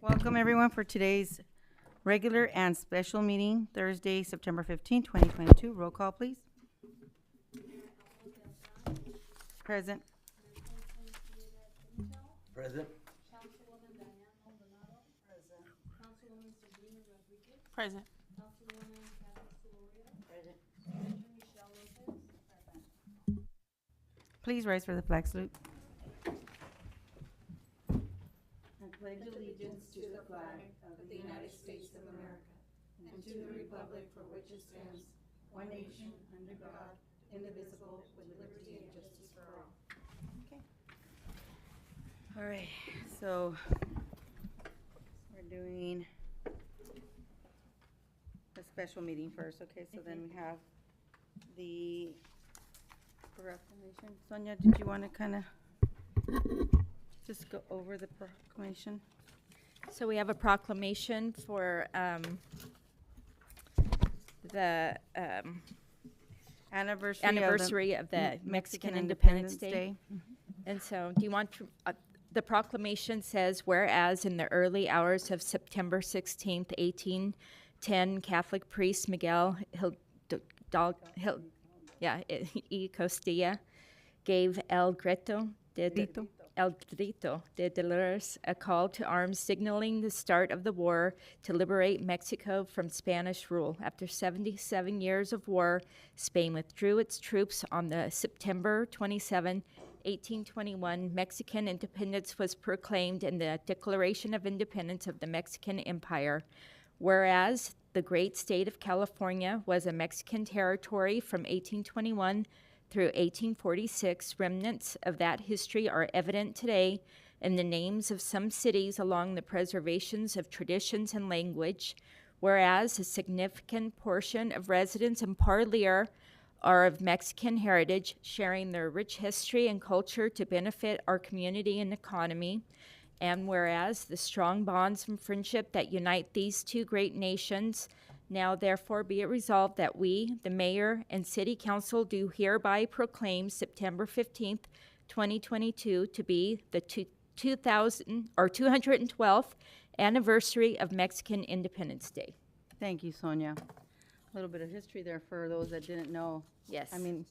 Welcome everyone for today's regular and special meeting, Thursday, September 15, 2022. Roll call, please. Present. Present. Present. Please rise for the flag salute. I pledge allegiance to the flag of the United States of America and to the republic for which it stands, one nation, under God, indivisible, with liberty and justice for all. Okay. All right, so we're doing a special meeting first, okay? So then we have the proclamation. Sonia, did you want to kind of just go over the proclamation? So we have a proclamation for the anniversary of the Mexican Independence Day. And so do you want to, the proclamation says, whereas in the early hours of September 16th, 1810, Catholic priest Miguel y Costilla gave El Grito de Dolores a call to arms, signaling the start of the war to liberate Mexico from Spanish rule. After 77 years of war, Spain withdrew its troops on the September 27, 1821. Mexican independence was proclaimed in the Declaration of Independence of the Mexican Empire. Whereas the great state of California was a Mexican territory from 1821 through 1846, remnants of that history are evident today in the names of some cities along the preservations of traditions and language, whereas a significant portion of residents in Parlier are of Mexican heritage, sharing their rich history and culture to benefit our community and economy. And whereas the strong bonds and friendship that unite these two great nations, now therefore be it resolved that we, the mayor and city council, do hereby proclaim September 15th, 2022 to be the 212th anniversary of Mexican Independence Day. Thank you, Sonia. A little bit of history there for those that didn't know. Yes. I mean,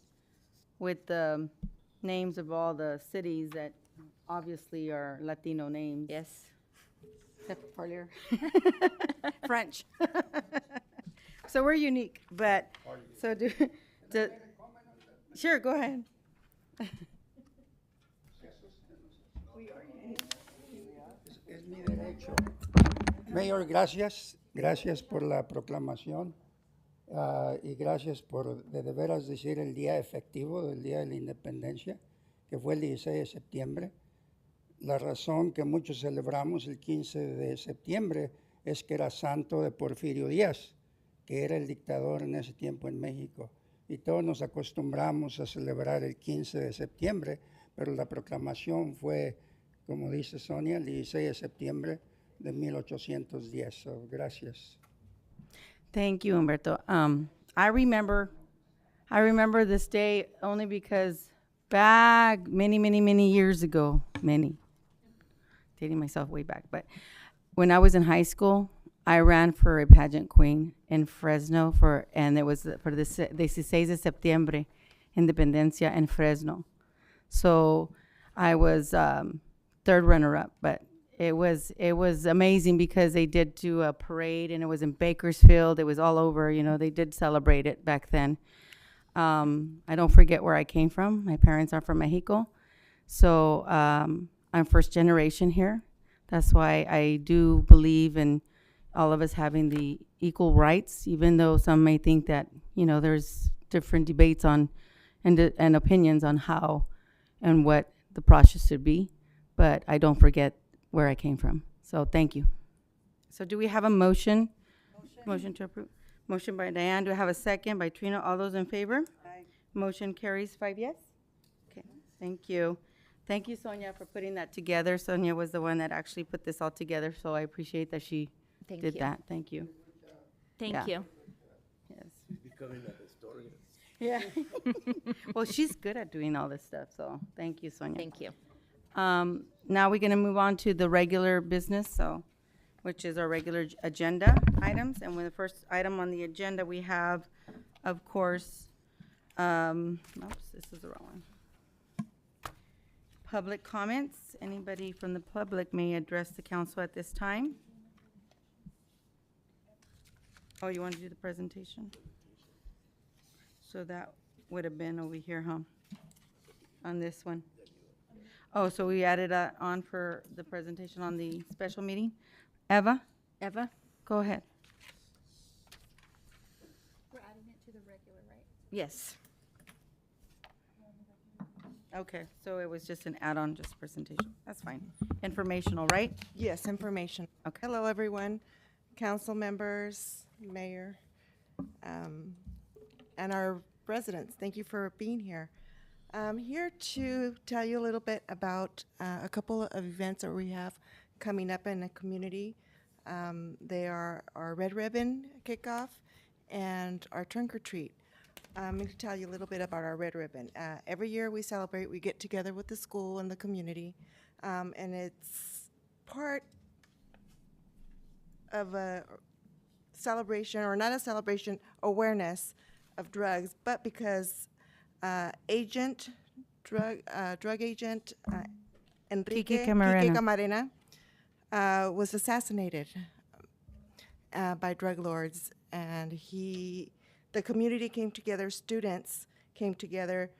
with the names of all the cities that obviously are Latino names. Yes. Except for Parlier. French. So we're unique, but, so sure, go ahead. Es mi derecho. Mayor, gracias. Gracias por la proclamación y gracias por de veras decir el día efectivo del Día de la Independencia, que fue el 16 de septiembre. La razón que muchos celebramos el 15 de septiembre es que era santo de Porfirio Díaz, que era el dictador en ese tiempo en México. Y todos nos acostumbramos a celebrar el 15 de septiembre, pero la proclamación fue, como dice Sonia, el 16 de septiembre de 1810. So, gracias. Thank you, Humberto. I remember this day only because back many years ago, dating myself way back, but when I was in high school, I ran for a pageant queen in Fresno and it was for the 16 de septiembre, Independencia in Fresno. So I was third runner-up, but it was amazing because they did do a parade and it was in Bakersfield. It was all over, they did celebrate it back then. I don't forget where I came from. My parents are from Mexico. So I'm first generation here. That's why I do believe in all of us having the equal rights, even though some may think that, there's different debates on and opinions on how and what the process should be. But I don't forget where I came from. So thank you. So do we have a motion? Motion to approve. Motion by Diane. Do I have a second by Trina? All those in favor? Aye. Motion carries 5 yes? Okay, thank you. Thank you, Sonia, for putting that together. Sonia was the one that actually put this all together, so I appreciate that she did that. Thank you. Thank Yeah. you. Yes. Becoming a historian. Yeah. Well, she's good at doing all this stuff, so thank you, Sonia. Thank you. Now we're gonna move on to the regular business, which is our regular agenda items. And with the first item on the agenda, we have, of course, oops, this is the wrong one. Public comments. Anybody from the public may address the council at this time. Oh, you want to do the presentation? So that would have been over here, huh? On this one. Oh, so we added on for the presentation on the special meeting. Eva, Eva? go ahead. We're adding it to the regular, right? Yes. Okay, so it was just an add-on, just presentation. That's fine. Informational, right? Yes, information. Okay. Hello, everyone, council members, mayor, and our residents. Thank you for being here. I'm here to tell you a little bit about a couple of events that we have coming up in the community. They are our Red Ribbon kickoff and our trunk or treat. I'm going to tell you a little bit about our Red Ribbon. Every year we celebrate, we get together with the school and the community, and it's part of a celebration, or not a celebration, awareness of drugs, but because drug agent Enrique Camarena. was assassinated by drug lords, and the community came together, students came together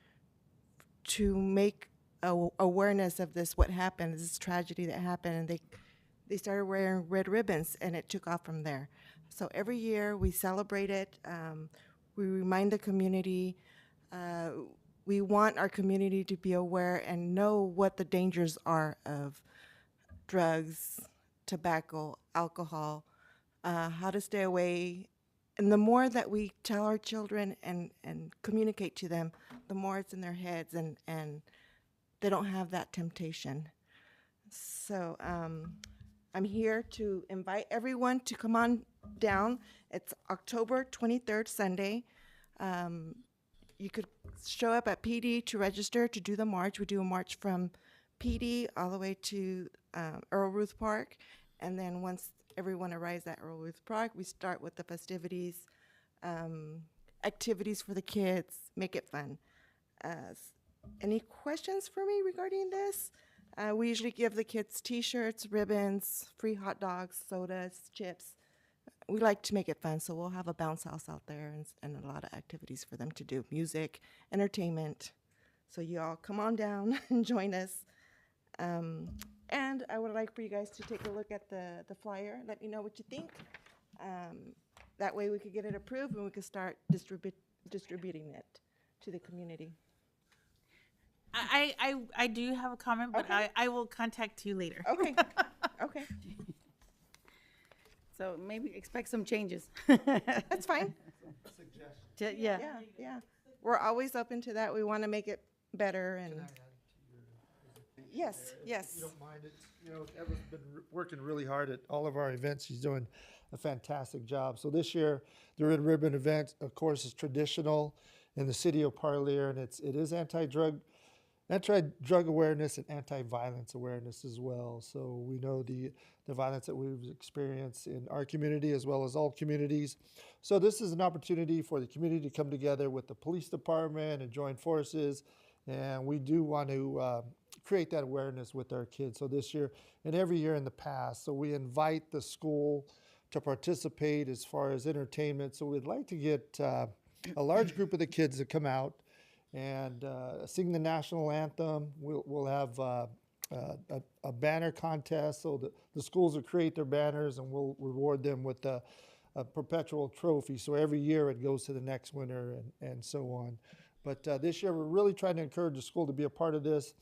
to make awareness of this, what happened, this tragedy that happened, and they started wearing red ribbons, and it took off from there. So every year we celebrate it. We remind the community. We want our community to be aware and know what the dangers are of drugs, tobacco, alcohol, how to stay away. And the more that we tell our children and communicate to them, the more it's in their heads, and they don't have that temptation. So I'm here to invite everyone to come on down. It's October 23rd, Sunday. You could show up at PD to register to do the march. We do a march from PD all the way to Earl Ruth Park. And then once everyone arrives at Earl Ruth Park, we start with the festivities, activities for the kids, make it fun. Any questions for me regarding this? We usually give the kids T-shirts, ribbons, free hot dogs, sodas, chips. We like to make it fun, so we'll have a bounce house out there and a lot of activities for them to do, music, entertainment. So you all come on down and join us. And I would like for you guys to take a look at the flyer. Let me know what you think. That way we could get it approved and we could start distributing it to the community. I do have a comment, but Okay. I will contact you later. Okay, okay, So maybe expect some changes. that's fine. Yeah. Yeah. We're always open to that. We want to make it better and. Yes, yes. You don't mind it. You know, Eva's been working really hard at all of our events. She's doing a fantastic job. So this year, the Red Ribbon event, of course, is traditional in the city of Parlier, and it is anti-drug awareness and anti-violence awareness as well. So we know the violence that we've experienced in our community as well as all communities. So this is an opportunity for the community to come together with the police department and join forces. And we do want to create that awareness with our kids. So this year and every year in the past, so we invite the school to participate as far as entertainment. So we'd like to get a large group of the kids to come out and sing the national anthem. We'll have a banner contest, so the schools will create their banners, and we'll reward them with a perpetual trophy. So every year it goes to the next winner, and so on. But this year we're really trying to encourage the school to be a part of this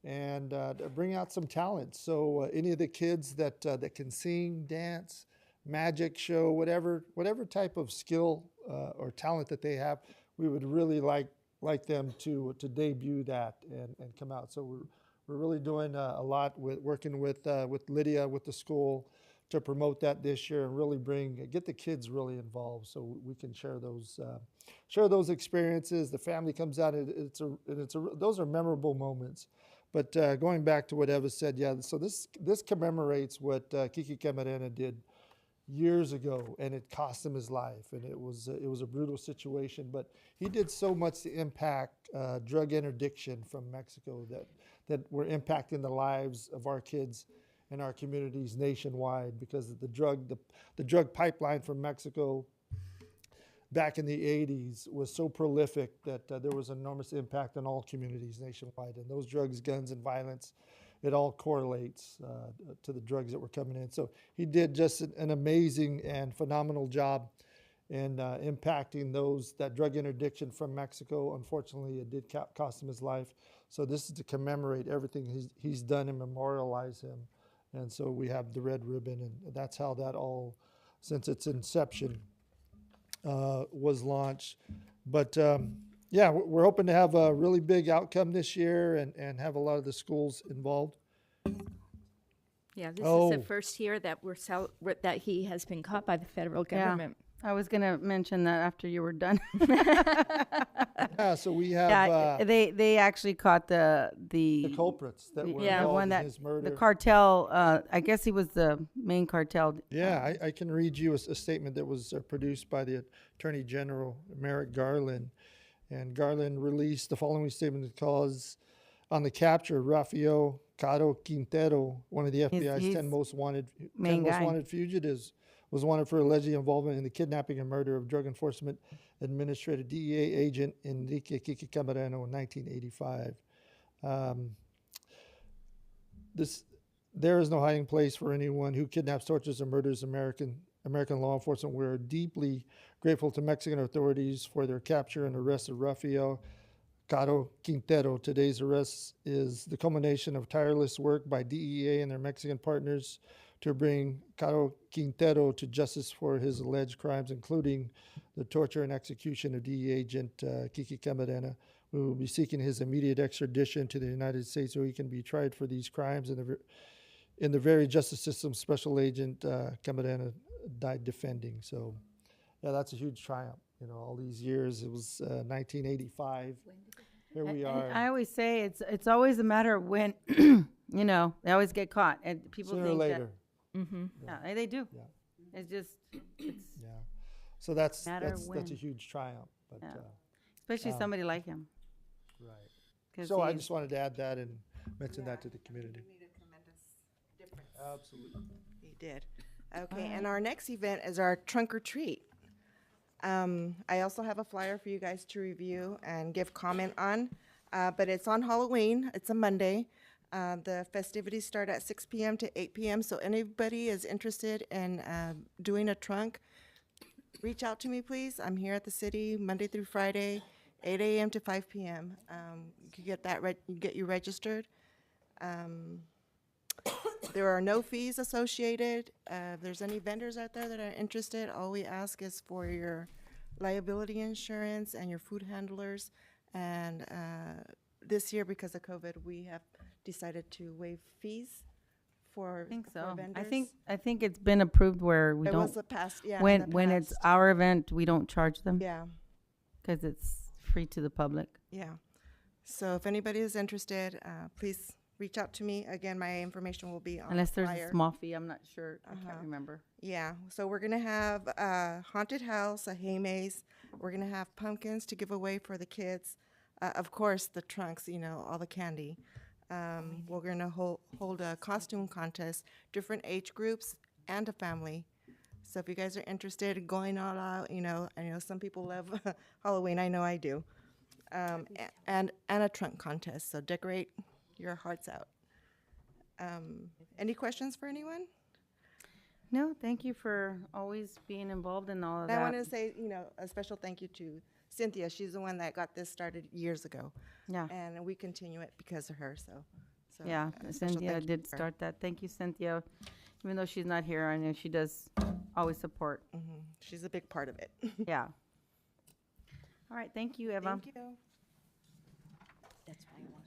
and to bring out some talent. So any of the kids that can sing, dance, magic show, whatever type of skill or talent that they have, we would really like them to debut that and come out. So we're really doing a lot with working with Lydia, with the school, to promote that this year and really get the kids really involved so we can share those experiences. The family comes out, those are memorable moments. But going back to what Eva said, yeah, so this commemorates what Kiki Camarena did years ago, and it cost him his life, and it was a brutal situation. But he did so much to impact drug interdiction from Mexico that were impacting the lives of our kids and our communities nationwide, because the drug pipeline from Mexico back in the 80s was so prolific that there was enormous impact on all communities nationwide. And those drugs, guns, and violence, it all correlates to the drugs that were coming in. So he did just an amazing and phenomenal job in impacting that drug interdiction from Mexico. Unfortunately, it did cost him his life. So this is to commemorate everything he's done and memorialize him. And so we have the red ribbon, and that's how that all, since its inception, was launched. But yeah, we're hoping to have a really big outcome this year and have a lot of the schools involved. Yeah, this is Oh. the first year that that he has been caught by the federal government. I was gonna mention that after you were done. Yeah, so we have Yeah, they actually caught the culprits that were Yeah. involved one in that his murder. the cartel. I guess he was the main cartel. Yeah, I can read you a statement that was produced by the Attorney General, Merrick Garland. And Garland released the following statement of cause on the capture of Rafael Caro Quintero, one of the FBI's he's 10 most wanted main guy. fugitives, was wanted for alleged involvement in the kidnapping and murder of Drug Enforcement Administrator DEA agent Enrique Kiki Camareno in 1985. There is no hiding place for anyone who kidnaps, tortures, and murders American law enforcement. We're deeply grateful to Mexican authorities for their capture and arrest of Rafael Caro Quintero. Today's arrest is the culmination of tireless work by DEA and their Mexican partners to bring Caro Quintero to justice for his alleged crimes, including the torture and execution of DEA agent Kiki Camarena. We will be seeking his immediate extradition to the United States so he can be tried for these crimes in the very justice system Special Agent Camarena died defending. So, yeah, that's a huge triumph. You know, all these years, it was 1985. Here we And are. I always say it's always a matter of when, you know, they always get caught, and people Sooner or think later. yeah, they do. Yeah. It's just, it's Yeah. So that's Matter that's when. a huge triumph. But Yeah. especially somebody like him. right. 'Cause So I he's- just wanted to add that and mention that to the community. Made a tremendous difference. Absolutely. He did. Okay, and our next event is our trunk or treat. I also have a flyer for you guys to review and give comment on, but it's on Halloween. It's a Monday. The festivities start at 6 p.m. to 8 p.m. So anybody is interested in doing a trunk, reach out to me, please. I'm here at the city Monday through Friday, 8 a.m. to 5 p.m. You can get that get you registered. There are no fees associated. If there's any vendors out there that are interested, all we ask is for your liability insurance and your food handlers. And this year, because of COVID, we have decided to waive fees for I think for so. vendors. I think it's been approved where we It was don't, a past, yeah. in when the it's past. our event, we don't charge them Yeah, because it's free to the public. yeah. So if anybody is interested, please reach out to me. Again, my information will be on Unless the there's flyer. a small fee, I'm not sure. I can't Uh-huh. remember. Yeah, so we're gonna have a haunted house, a hay maze. We're gonna have pumpkins to give away for the kids. Of course, the trunks, you know, all the candy. We're gonna hold a costume contest, different age groups and a family. So if you guys are interested in going all out, you know, I know some people love Halloween. I know I do. And a trunk contest. So decorate your hearts out. Any questions for anyone? No, thank you for always being involved in all of And I that. want to say, you know, a special thank you to Cynthia. She's the one that got this started years ago, Yeah, and we continue it because of her. So yeah. a special Cynthia thank you did to her. start that. Thank you, Cynthia. Even though she's not here, I know she does always support. She's a big part of it. Yeah. All right, thank you, Eva. Thank you.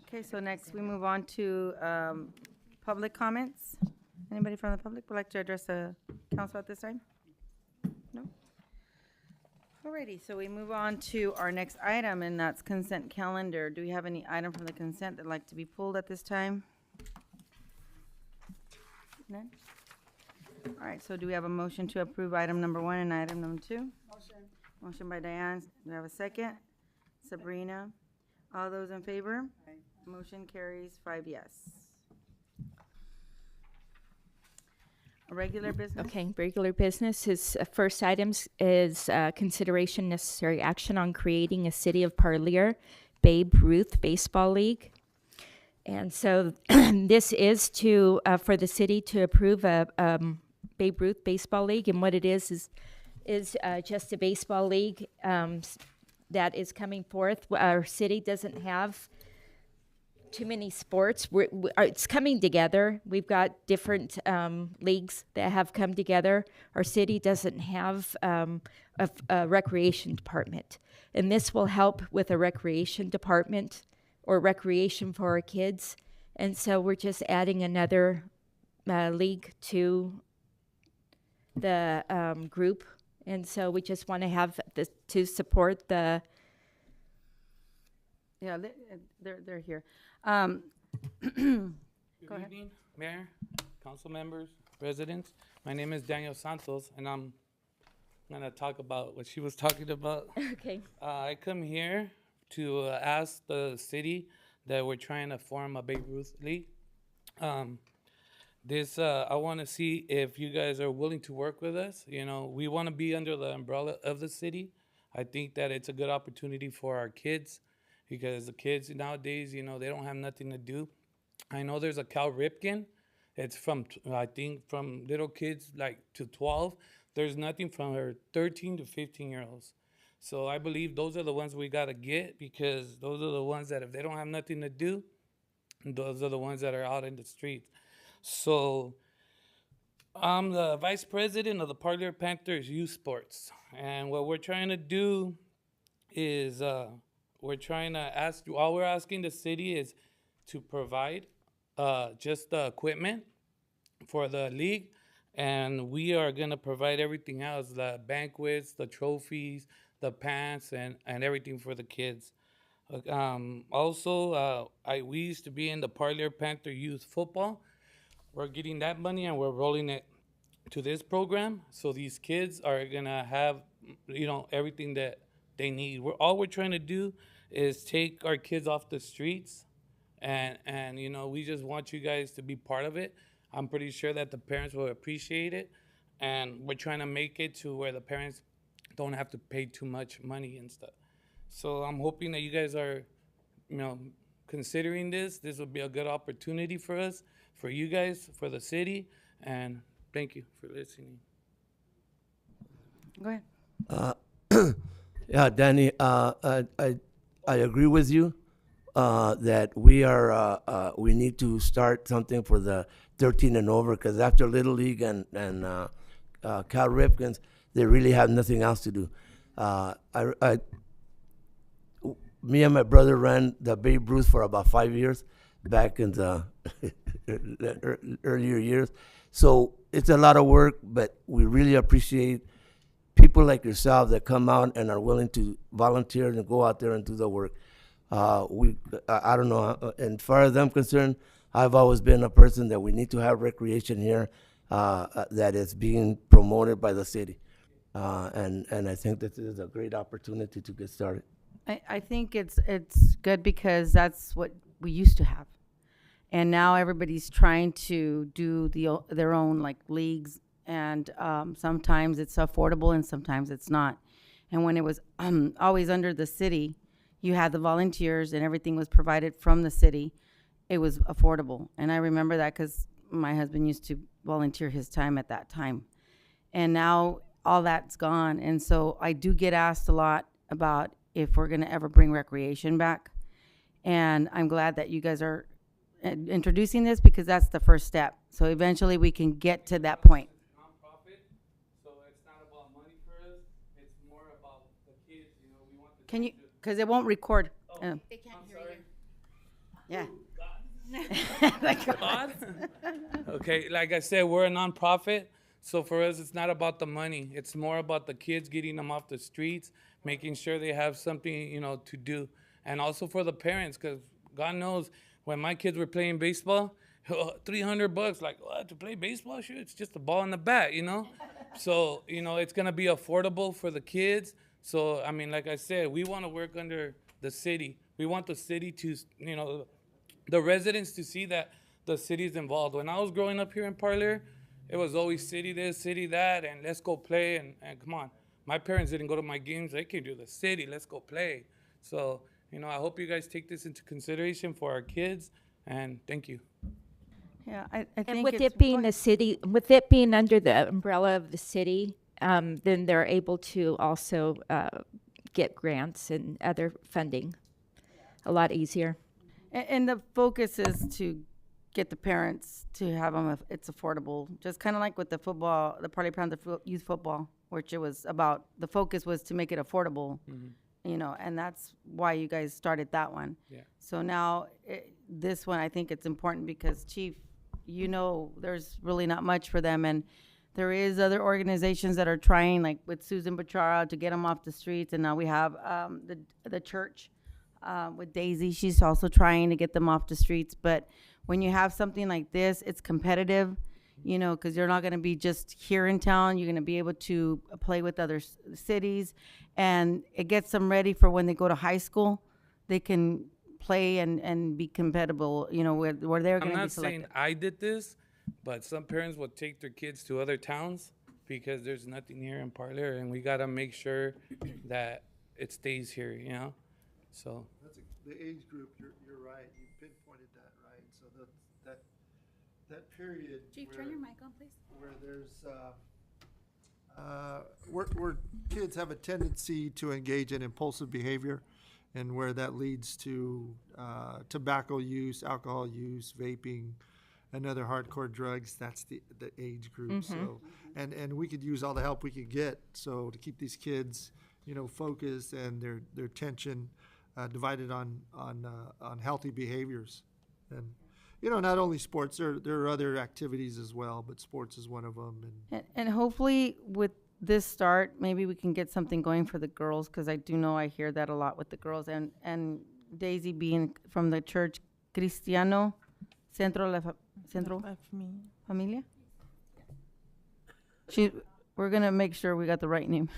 Okay, so next we move on to public comments. Anybody from the public would like to address the council at this time? No? Alrighty, so we move on to our next item, and that's consent calendar. Do we have any item from the consent that'd like to be pulled at this time? None? All right, so do we have a motion to approve item number 1 and item number 2? Motion. Motion by Diane. Do we have a second? Sabrina. All those in favor? Motion carries 5 yes. Regular business? Okay, regular business is, first items is consideration necessary action on creating a City of Parlier Babe Ruth Baseball League. And so this is to, for the city to approve a Babe Ruth Baseball League. And what it is just a baseball league that is coming forth. Our city doesn't have too many sports. It's coming together. We've got different leagues that have come together. Our city doesn't have a recreation department. And this will help with a recreation department or recreation for our kids. And so we're just adding another league to the group. And so we just want to have this to support the. Yeah, they're here. Good Go ahead. evening, Mayor, council members, residents. My name is Daniel Santos, and I'm gonna talk about what she was talking about. Okay. I come here to ask the city that we're trying to form a Babe Ruth League. I want to see if you guys are willing to work with us. You know, we want to be under the umbrella of the city. I think that it's a good opportunity for our kids because the kids nowadays, you know, they don't have nothing to do. I know there's a Cal Ripken. It's I think from little kids like to 12. There's nothing from her 13 to 15-year-olds. So I believe those are the ones we got to get because those are the ones that if they don't have nothing to do, those are the ones that are out in the streets. So I'm the vice president of the Parlier Panthers Youth Sports. And what we're trying to do is we're trying to ask, all we're asking the city is to provide just the equipment for the league. And we are going to provide everything else, the banquets, the trophies, the pants, and everything for the kids. Also, we used to be in the Parlier Panther Youth Football. We're getting that money and we're rolling it to this program. So these kids are going to have, you know, everything that they need. All we're trying to do is take our kids off the streets. And you know, we just want you guys to be part of it. I'm pretty sure that the parents will appreciate it. And we're trying to make it to where the parents don't have to pay too much money and stuff. So I'm hoping that you guys are, you know, considering this. This will be a good opportunity for us, for you guys, for the city. And thank you for listening. Go ahead. Yeah, Danny, I agree with you that we need to start something for the 13 and over because after Little League and Cal Ripkins, they really have nothing else to do. Me and my brother ran the Babe Ruth for about 5 years back in the earlier years. So it's a lot of work, but we really appreciate people like yourself that come out and are willing to volunteer and go out there and do the work. I don't know, and as far as I'm concerned, I've always been a person that we need to have recreation here that is being promoted by the city. And I think that this is a great opportunity to get started. I think it's good because that's what we used to have. And now everybody's trying to do their own like leagues, and sometimes it's affordable and sometimes it's not. And when it was always under the city, you had the volunteers and everything was provided from the city. It was affordable. And I remember that because my husband used to volunteer his time at that time. And now all that's gone. And so I do get asked a lot about if we're going to ever bring recreation back. And I'm glad that you guys are introducing this because that's the first step. So eventually we can get to that point. Nonprofit, so it's not about money for us. It's more about the kids. You know, we want the Can you, kids to- because it won't record. They can't hear you. Yeah. God? Okay, like I said, we're a nonprofit, so for us, it's not about the money. It's more about the kids, getting them off the streets, making sure they have something, to do, and also for the parents, because God knows when my kids were playing baseball, $300, like what, to play baseball? Shoot, it's just a ball and a bat. So it's gonna be affordable for the kids. So I mean, like I said, we want to work under the city. We want the city to, the residents to see that the city's involved. When I was growing up here in Parlier, it was always city this, city that, and let's go play. And come on, my parents didn't go to my games. They came to the city. Let's go play. So, I hope you guys take this into consideration for our kids. And thank you. Yeah, I And think with it's it being a city, with it being under the umbrella of the city, then they're able to also get grants and other funding a lot easier. And the focus is to get the parents to have them, if it's affordable. Just kind of like with the football, the Parley Panther youth football, which it was about, the focus was to make it affordable, and that's why you guys started that one. Yeah. So now this one, I think it's important because Chief, there's really not much for them. And there is other organizations that are trying, like with Susan Bachara, to get them off the streets. And now we have the church with Daisy. She's also trying to get them off the streets. But when you have something like this, it's competitive, because you're not going to be just here in town. You're going to be able to play with other cities. And it gets them ready for when they go to high school. They can play and be compatible, where they're I'm going to be not selected. saying I did this, but some parents will take their kids to other towns because there's nothing here in Parlier, and we got to make sure that it stays here, So That's the age group, you're right, you pinpointed that, right? So that period Chief, turn your mic on, please. where there's, where kids have a tendency to engage in impulsive behavior, and where that leads to tobacco use, alcohol use, vaping, and other hardcore drugs. That's the age group. So, and we could use all the help we could get. So to keep these kids, focused and their attention divided on healthy behaviors, and not only sports. There are other activities as well, but sports is one of them. And hopefully with this start, maybe we can get something going for the girls, because I do know I hear that a lot with the girls. And Daisy being from the church Cristiano Centro Familia. We're gonna make sure we got the right name.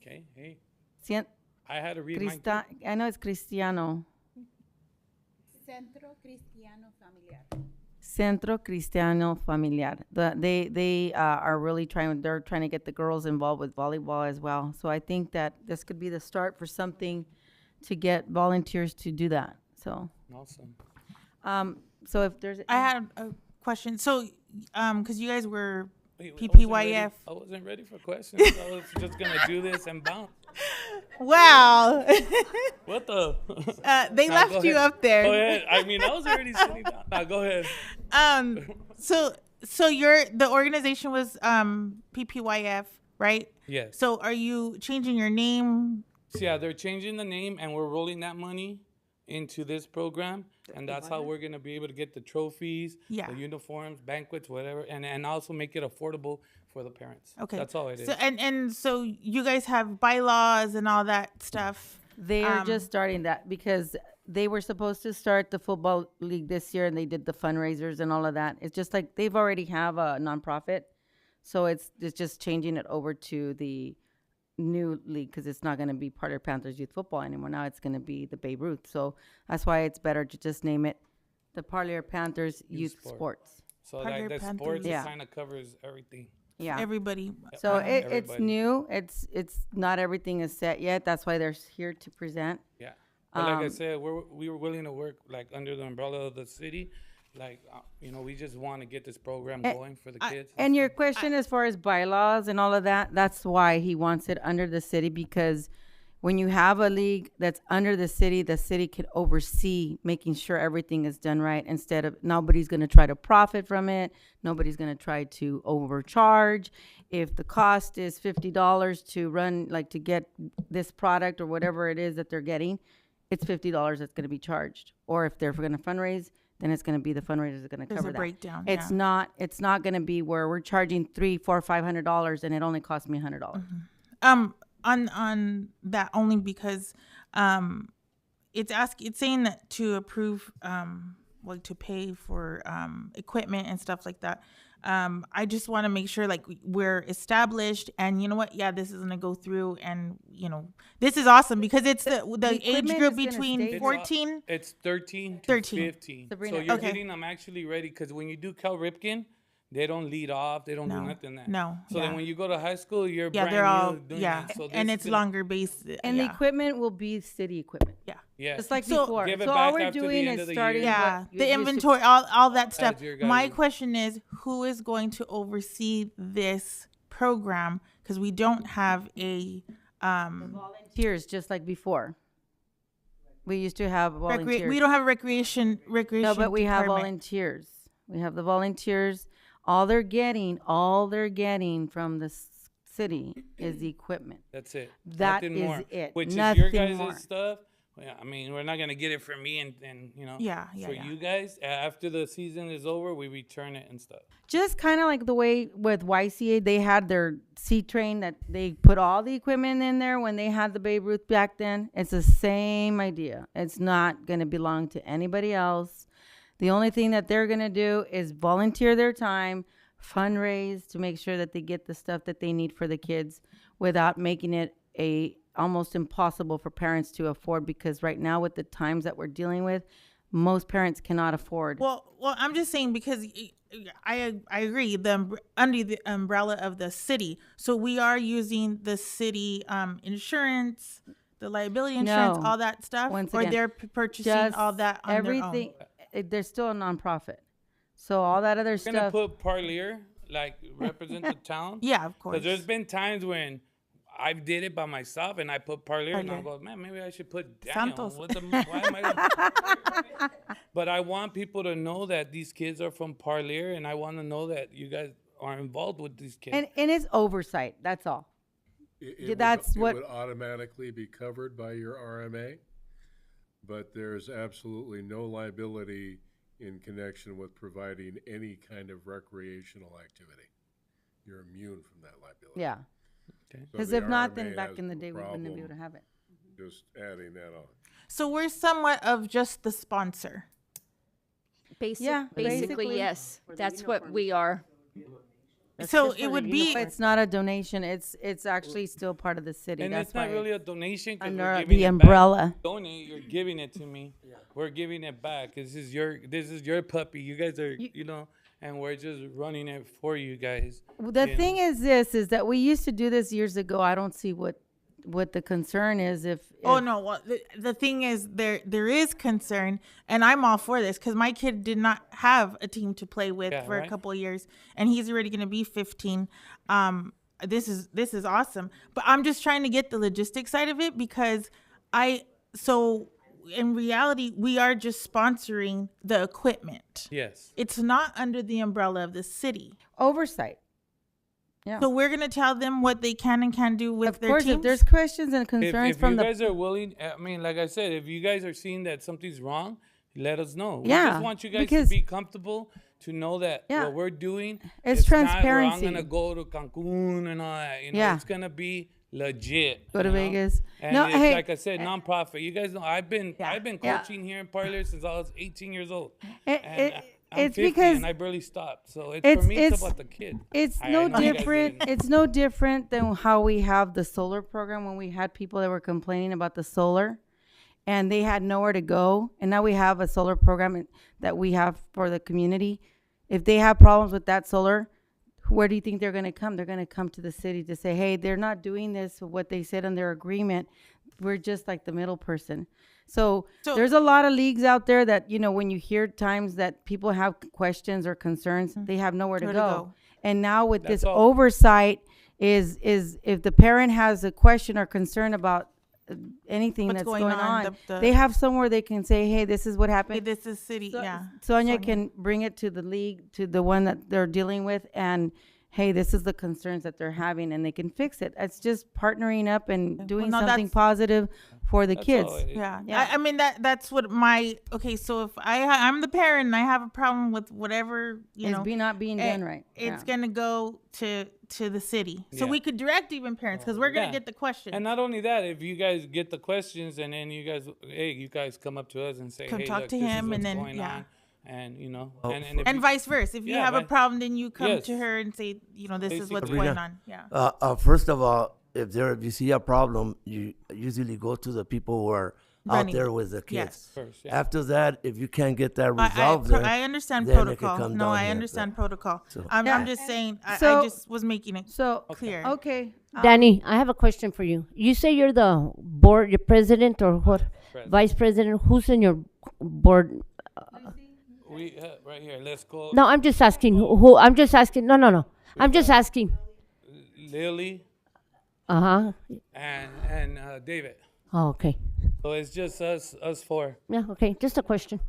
okay, hey, Cien- I had to read mine. I know it's Cristiano. Centro Cristiano Familiar. Centro Cristiano Familiar. They are really trying. They're trying to get the girls involved with volleyball as well. So I think that this could be the start for something to get volunteers to do that. So, Awesome. so if there's, I had a question. So, because you guys were Wait, PPYF. I wasn't ready for questions. I was just gonna do this and bounce. Wow. What the? They Nah, left go you ahead. up there. Go ahead. I mean, I was already sitting down. Nah, go ahead. So the organization was PPYF, right? Yes. So are you changing your name? So yeah, they're changing the name, and we're rolling that money into this program, and that's how we're gonna be able to get the trophies, Yeah. the uniforms, banquets, whatever, and also make it affordable for the parents. Okay. That's all it is. So and so you guys have bylaws and all that stuff. they are just starting that because they were supposed to start the football league this year, and they did the fundraisers and all of that. It's just like they've already have a nonprofit, so it's just changing it over to the new league, because it's not going to be Parlier Panthers Youth Football anymore. Now it's going to be the Babe Ruth. So that's why it's better to just name it the Parlier Panthers Youth Sport. Sports. So Parlier like the Panthers. sports, Yeah. it kind of covers everything. Yeah. Everybody. So it's Everybody. new. It's not everything is set yet. That's why they're here to present. Yeah. But like I said, we were willing to work like under the umbrella of the city. Like, we just want to get this program going for the kids. And your question as far as bylaws and all of that, that's why he wants it under the city, because when you have a league that's under the city can oversee making sure everything is done right, instead of nobody's going to try to profit from it. Nobody's going to try to overcharge. If the cost is $50 to run, like to get this product or whatever it is that they're getting, it's $50 that's going to be charged. Or if they're going to fundraise, then it's going to be the fundraisers are going to There's cover a that. breakdown. It's yeah. not. It's not going to be where we're charging $300, $400, $500, and it only cost me $100. On that only because it's saying that to approve like to pay for equipment and stuff like that. I just want to make sure like we're established, and you know what? Yeah, this is gonna go through, and you know this is awesome because it's the age equipment group is gonna between stay- 14. It's 13 to 13. 15. Sabrina, So you're okay. getting them actually ready because when you do Cal Ripken, they don't lead off. They don't do No, nothing there. no, So then yeah. when you go to high school, you're Yeah, brand they're all new doing yeah, that. So and this it's is gonna- longer based. And the yeah. equipment will be city equipment, Yeah. Yeah. just like So- before. Give it So all back we're after the doing end is of the starting. year. Yeah, what the used to- inventory, all that stuff. your My guys'- question is, who is going to oversee this program? Because we don't have a Volunteers, just like before. We used to have volunteers. we don't have a recreation. No, but we have department. volunteers. We have the volunteers. All they're getting from the city is the equipment. That's it. That Nothing is more. it. Which Nothing is your guys' more. stuff. Yeah, I mean, we're not gonna get it from me, and you know. Yeah, For you guys, after the season is over, we return it and stuff. Just kind of like the way with YCA, they had their C train that they put all the equipment in there when they had the Babe Ruth back then. It's the same idea. It's not going to belong to anybody else. The only thing that they're going to do is volunteer their time, fundraise to make sure that they get the stuff that they need for the kids without making it almost impossible for parents to afford, because right now with the times that we're dealing with, most parents cannot afford. Well, I'm just saying because I agree. Under the umbrella of the city, so we are using the city insurance, the liability insurance, No. all that stuff, Once or again, they're purchasing Just all that on everything. their own. They're still a nonprofit, so all that other We're gonna stuff. put Parlier, like represent the town. Yeah, of course. Because there's been times when I did it by myself and I put Parlier and I Parlier. go, man, maybe I should put Daniel. Santos. Why am I? But I want people to know that these kids are from Parlier, and I want to know that you guys are involved with these kids. and it's oversight. That's all. That's it what- would automatically be covered by your RMA, but there's absolutely no liability in connection with providing any kind of recreational activity. You're immune from that liability. Yeah, Okay. So because the if not, then RMA back has in the no day we wouldn't be able problem to have it. Just adding that on. So we're somewhat of just the sponsor. Yeah, Basically, basically. yes. That's what we are. So it would be It's not a donation. It's actually still part of the city. And That's it's not why really a donation. 'Cause under we're the giving it back. umbrella. Donate, you're giving it to me. We're giving it back. This is your puppy. You guys are, you know, and we're just running it for you guys. The you thing is that we used to do this years ago. I don't see what the concern is if Oh no! Well, the thing is, there is concern, and I'm all for this because my kid did not have a team to play with Yeah, for a right. couple of years, and he's already going to be 15. This is awesome, but I'm just trying to get the logistics side of it because in reality we are just sponsoring the equipment. Yes. It's not under the umbrella of the city, oversight. Yeah. so we're going to tell them what they can and can't do with Of their course, teams. if there's questions and If concerns you from the guys are willing, I mean, like I said, if you guys are seeing that something's wrong, let us know. We Yeah, just want you guys because- to be comfortable to know that Yeah. what we're doing It's not where transparency. I'm gonna go to Cancun and all that. You know, Yeah. it's gonna be legit. Go to you know? Vegas. And No, it's, hey- like I said, nonprofit. You guys know I've been Yeah. Yeah. coaching here in Parlier since I was 18 years old. It- I'm it's 50 because and I barely stopped. So for it's- me, it's it's- about the kid. It's I no know you guys different. didn't. It's no different than how we have the solar program when we had people that were complaining about the solar and they had nowhere to go. And now we have a solar program that we have for the community. If they have problems with that solar, where do you think they're going to come? They're going to come to the city to say, hey, they're not doing this, what they said in their agreement. We're just like the middle person. So there's a lot of leagues out there that, you know, when you hear times that people have questions or concerns, they have nowhere to Nowhere to go. go. And now with That's this all. oversight is if the parent has a question or concern about anything What's that's going going on, on, the- they have somewhere they can say, hey, this is what Hey, happened. this is city, yeah. Sonia can bring it to the league, to the one that they're dealing with, and hey, this is the concerns that they're having, and they can fix it. It's just partnering up and doing no, something that's- positive for the That's kids. all it is. Yeah, Yeah. I mean that's what my okay. So if I'm the parent and I have a problem with whatever It's not being done right. it's Yeah. gonna go to the city. So Yeah. we could direct even parents because we're gonna Yeah. get the questions. And not only that, if you guys get the questions and then you guys come up to us and say, Come hey, talk look, to this is him, and what's then, going yeah. on. And, if And you- vice versa. If you Yeah, have a vice- problem, then you come Yes. to her and say, this is what's Basically. going Sabrina. on. Yeah. First of all, if you see a problem, you usually go to the people who are out Running. there with the kids. Yes. First, yeah. After that, if you can't get that resolved there, I understand then it can protocol. come No, down I here, understand but- protocol. So- I'm Yeah. just saying, I So- just was making it So, clear. okay. Danny, I have a question for you. You say you're the board, your president or what? President. Vice president? Who's in your board? We right here. Let's go. No, I'm just asking who. I'm just asking. No. I'm just asking. Lily Uh huh. and David. Oh, okay. So it's just us four. Yeah. Okay. Just a question.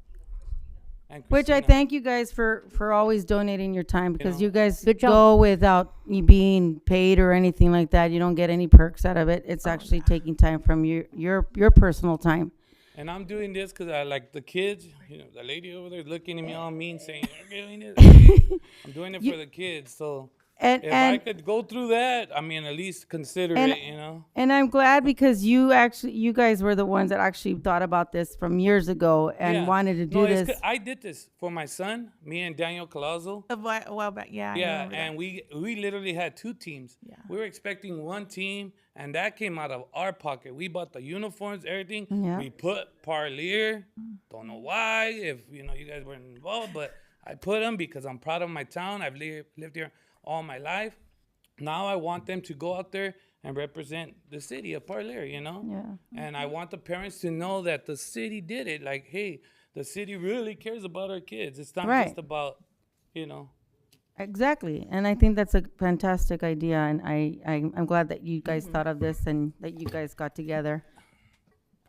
And Which I Christina. thank you guys for always donating your time, because you guys Good job. go without you being paid or anything like that. You don't get any perks out of it. It's actually taking time from your personal time. And I'm doing this because I like the kids. The lady over there looking at me all mean, saying, "You're doing it." I'm doing it for the kids. So And if I and could go through that, I mean, at least consider And- it. and I'm glad, because you guys were the ones that actually thought about this from years ago and Yeah. wanted to do No, it's this. 'cause I did this for my son, me and Daniel Colazo. A while back, yeah. I Yeah, remember that. and we literally had two teams. Yeah. We were expecting one team, and that came out of our pocket. We bought the uniforms, everything. Yeah. We put Parlier. Don't know why, if you guys weren't involved, but I put them because I'm proud of my town. I've lived here all my life. Now I want them to go out there and represent the city of Parlier, Yeah. And I want the parents to know that the city did it. Like, hey, the city really cares about our kids. It's not Right. just about, Exactly, and I think that's a fantastic idea, and I'm glad that you guys thought of this and that you guys got together.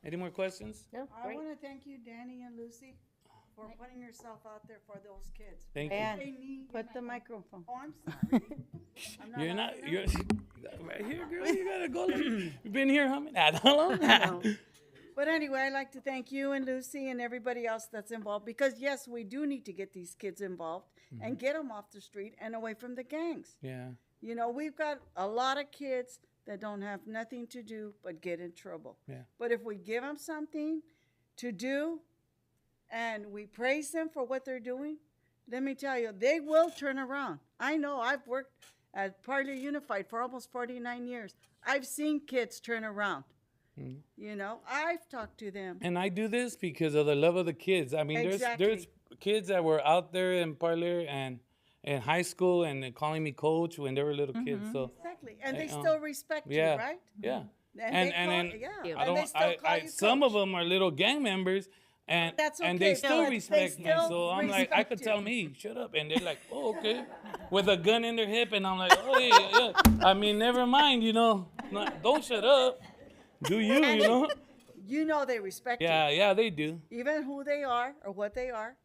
Any more questions? No, I want to thank you, Danny and Lucy, for putting yourself out there for those kids. Thank you. And They need put the microphone. Oh, I'm sorry. I'm not You're loud not. enough. You're right here, girl. You gotta go. You've been here how many? How long? No. But anyway, I'd like to thank you and Lucy and everybody else that's involved, because yes, we do need to get these kids involved and get them off the street and away from the gangs. Yeah. We've got a lot of kids that don't have nothing to do but get in trouble. Yeah. But if we give them something to do and we praise them for what they're doing, let me tell you, they will turn around. I know, I've worked at Parlier Unified for almost 49 years. I've seen kids turn around. I've talked to them. And I do this because of the love of the kids. I mean, there's Exactly. kids that were out there in Parlier and in high school and they're calling me coach when they were little kids. So Exactly. And they Uh, still respect yeah, you, right? yeah. And And they call, I and they don't. still call you Some of coach. them are little gang members. And That's and okay, they still but they respect me. still So I'm like, I respect could you. tell me, shut up. And they're like, oh, okay. With a gun in their hip. And I'm like, oh, yeah. I mean, never mind, don't shut up. Do you. They respect you. Yeah, they do. Even who they are or what they are,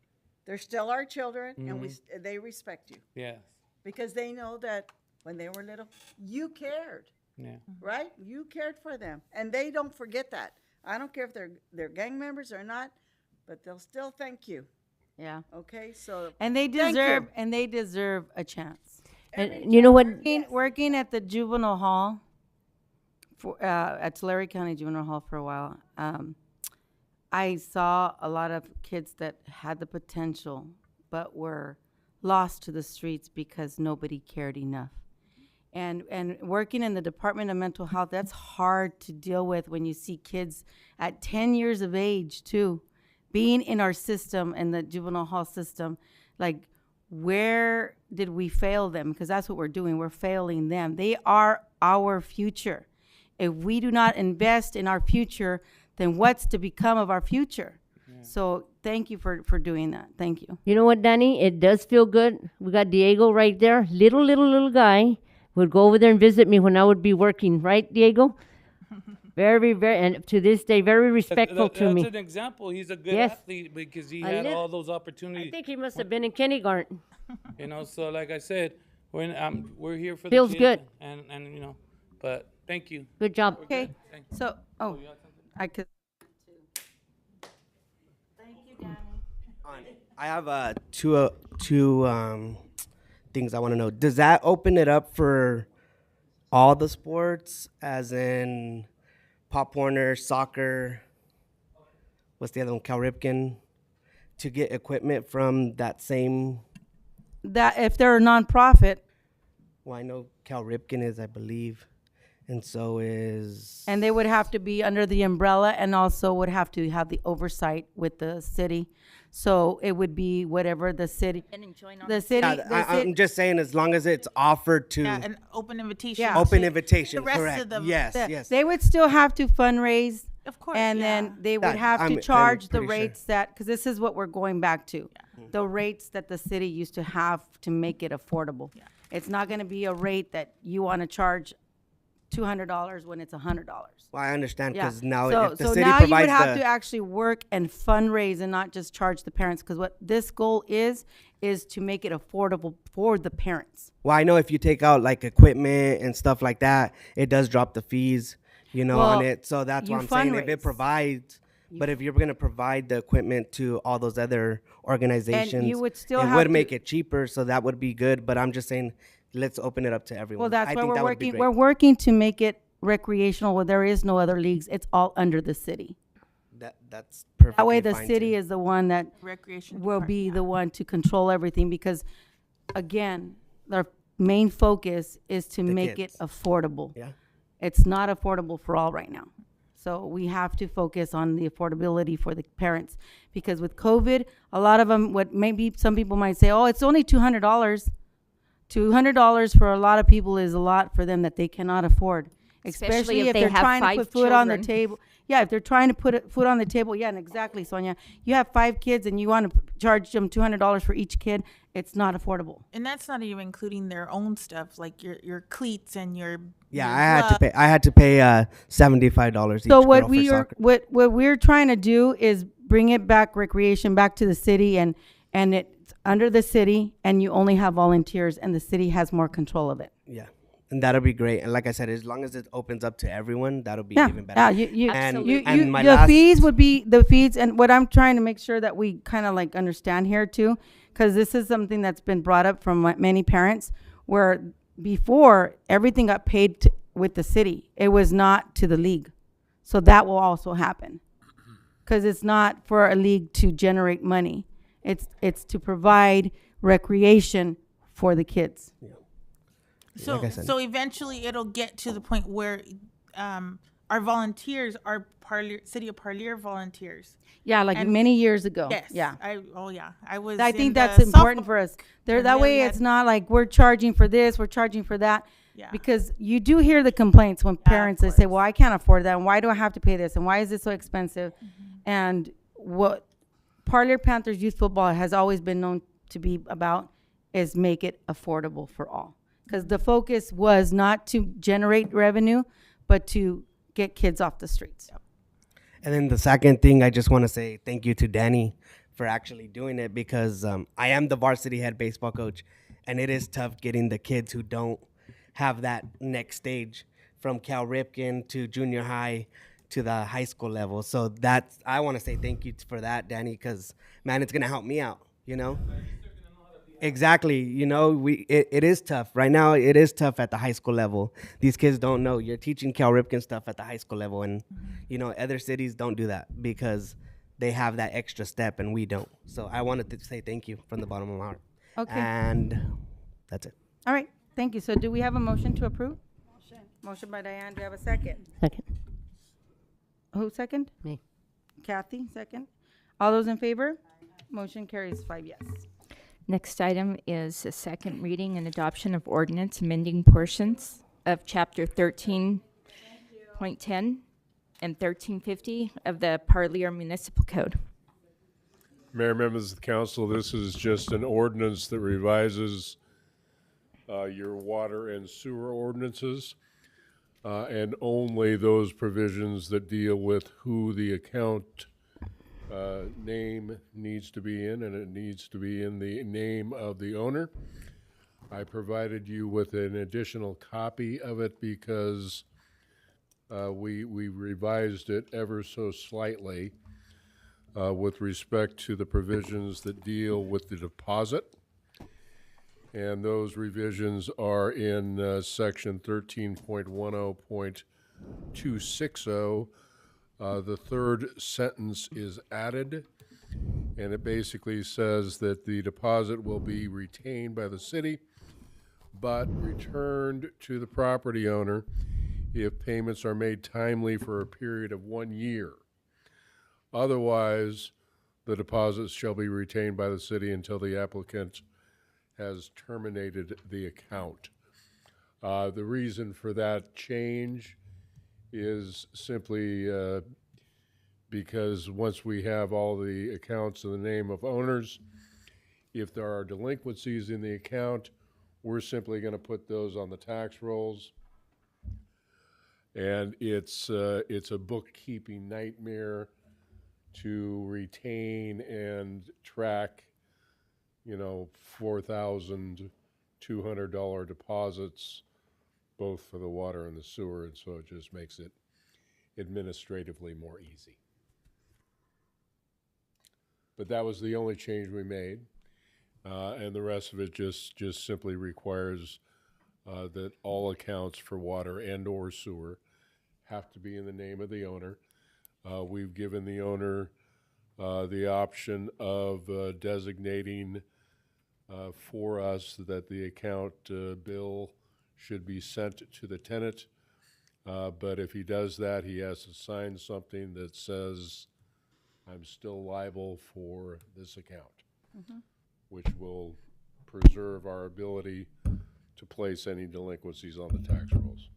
they're still our children, and Mm-hmm. they respect you Yes. because they know that when they were little, you cared, Yeah. right? You cared for them, and they don't forget that. I don't care if they're gang members or not, but they'll still thank you. Yeah, Okay, so and they Thank you. deserve a chance. And you know what? Working at the juvenile hall at Tulare County Juvenile Hall for a while, I saw a lot of kids that had the potential but were lost to the streets because nobody cared enough. And working in the Department of Mental Health, that's hard to deal with when you see kids at 10 years of age too, being in our system, in the juvenile hall system. Like, where did we fail them? Because that's what we're doing. We're failing them. They are our future. If we do not invest in our future, then what's to become of our future? So thank you for doing that. Thank you. You know what, Danny? It does feel good. We got Diego right there. Little guy would go over there and visit me when I would be working. Right, Diego? Very, and to this day, very respectful to That's me. an example. He's a good Yes. athlete because he I had live- all those I opportunities. think he must have been in kindergarten. So like I said, we're here for Feels the kids. good. And you know, but thank you. Good job. Okay, Thanks. so, oh, you got something? I could. I have two things I want to know. Does that open it up for all the sports, as in Pop Warner, soccer? What's the other one? Cal Ripken, to get equipment from that same. That if they're a nonprofit Well, I know Cal Ripken is, I believe, and so is. and they would have to be under the umbrella and also would have to have the oversight with the city. So it would be whatever the city, And join on the city, Yeah, I'm just saying, as long as it's offered to Yeah, an open invitation. Yeah. open to invitation, The rest correct? of them. Yes, the- yes. they would still have to fundraise. Of course. And yeah. then they would That- have I'm to charge the pretty sure. rates that, because this is what we're going back to. The rates that the city used to have to make it affordable. It's not gonna be a rate that you wanna charge $200 when it's $100. Well, I understand, Yeah. because now So, if the so city now you provides would have the. to actually work and fundraise and not just charge the parents, because what this goal is to make it affordable for the parents. Well, I know if you take out like equipment and stuff like that, it does drop the fees, on Well, it. So that's you what I'm saying. If it fundraise. provides, but if you're going to provide the equipment to all those other organizations, would still it have would to- make it cheaper. So that would be good. But I'm just saying, let's open it up to everyone. Well, that's I why think we're that would be working, great. we're working to make it recreational where there is no other leagues. It's all under the city. That's perfect. That way the city is the one that Recreation will department, be yeah. the one to control everything, because again, their main focus is to make it kids. affordable. Yeah. It's not affordable for all right now. So we have to focus on the affordability for the parents, because with COVID, a lot of them, what maybe some people might say, oh, it's only $200. $200 for a lot of people is a lot for them that they cannot afford. Especially Especially if if they they're have trying to 5 put food on the children. table. Yeah, if they're trying to put food on the table. Yeah, and exactly, Sonia. You have 5 kids and you want to charge them $200 for each kid. It's not affordable. And that's not even including their own stuff, like your cleats and your. Yeah, your I had to glove. pay. I had to pay $75 each. So girl what for we are soccer. what we're trying to do is bring it back, recreation back to the city, and it's under the city, and you only have volunteers, and the city has more control of it. Yeah, and that'll be great. And like I said, as long as it opens up to everyone, that'll be Yeah, even better. yeah. You Absolutely. And my the last- fees would be the fees, and what I'm trying to make sure that we kind of like understand here too, because this is something that's been brought up from many parents, where before everything got paid with the city, it was not to the league, so that will also happen, because it's not for a league to generate money, it's to provide recreation for the kids. So, Like I said. so eventually it'll get to the point where our volunteers are City of Parlier volunteers. Yeah, like And- many years ago. Yes. Yeah. I was. I in think the that's important softball- for us. There, and that they way, had- it's not like we're charging for this, we're charging for that. Yeah. Because you do hear the complaints when parents, they say, course. well, I can't afford that, and why do I have to pay this, and why is this so expensive? And what Parlier Panthers youth football has always been known to be about is make it affordable for all. Because the focus was not to generate revenue, but to get kids off the streets. And then the second thing, I just want to say thank you to Danny for actually doing it, because I am the varsity head baseball coach, and it is tough getting the kids who don't have that next stage from Cal Ripken to junior high to the high school level. So that's, I want to say thank you for that, Danny, because man, it's going to help me out, Exactly. It is tough. Right now, it is tough at the high school level. These kids don't know. You're teaching Cal Ripken stuff at the high school level, and, other cities don't do that because they have that extra step and we don't. So I wanted to say thank you from the bottom of my heart. Okay. And that's it. All right, thank you. So do we have a motion to approve? Motion by Diane, do we have a second? Second. Who second? Me. Kathy, second. All those in favor? Motion carries 5 yes. Next item is a second reading and adoption of ordinance amending portions of Chapter 13.10 and 1350 of the Parlier Municipal Code. Mayor, members of the council, this is just an ordinance that revises your water and sewer ordinances, and only those provisions that deal with who the account name needs to be in, and it needs to be in the name of the owner. I provided you with an additional copy of it because we revised it ever so slightly with respect to the provisions that deal with the deposit. And those revisions are in section 13.10.260. The third sentence is added, and it basically says that the deposit will be retained by the city, but returned to the property owner if payments are made timely for a period of 1 year. Otherwise, the deposits shall be retained by the city until the applicant has terminated the account. The reason for that change is simply because once we have all the accounts in the name of owners, if there are delinquencies in the account, we're simply going to put those on the tax rolls. And it's a bookkeeping nightmare to retain and track, $4,200 deposits, both for the water and the sewer, and so it just makes it administratively more easy. But that was the only change we made, and the rest of it just simply requires that all accounts for water and or sewer have to be in the name of the owner. We've given the owner the option of designating for us that the account bill should be sent to the tenant. But if he does that, he has to sign something that says, I'm still liable for this account, which will preserve our ability to place any delinquencies on the tax rolls.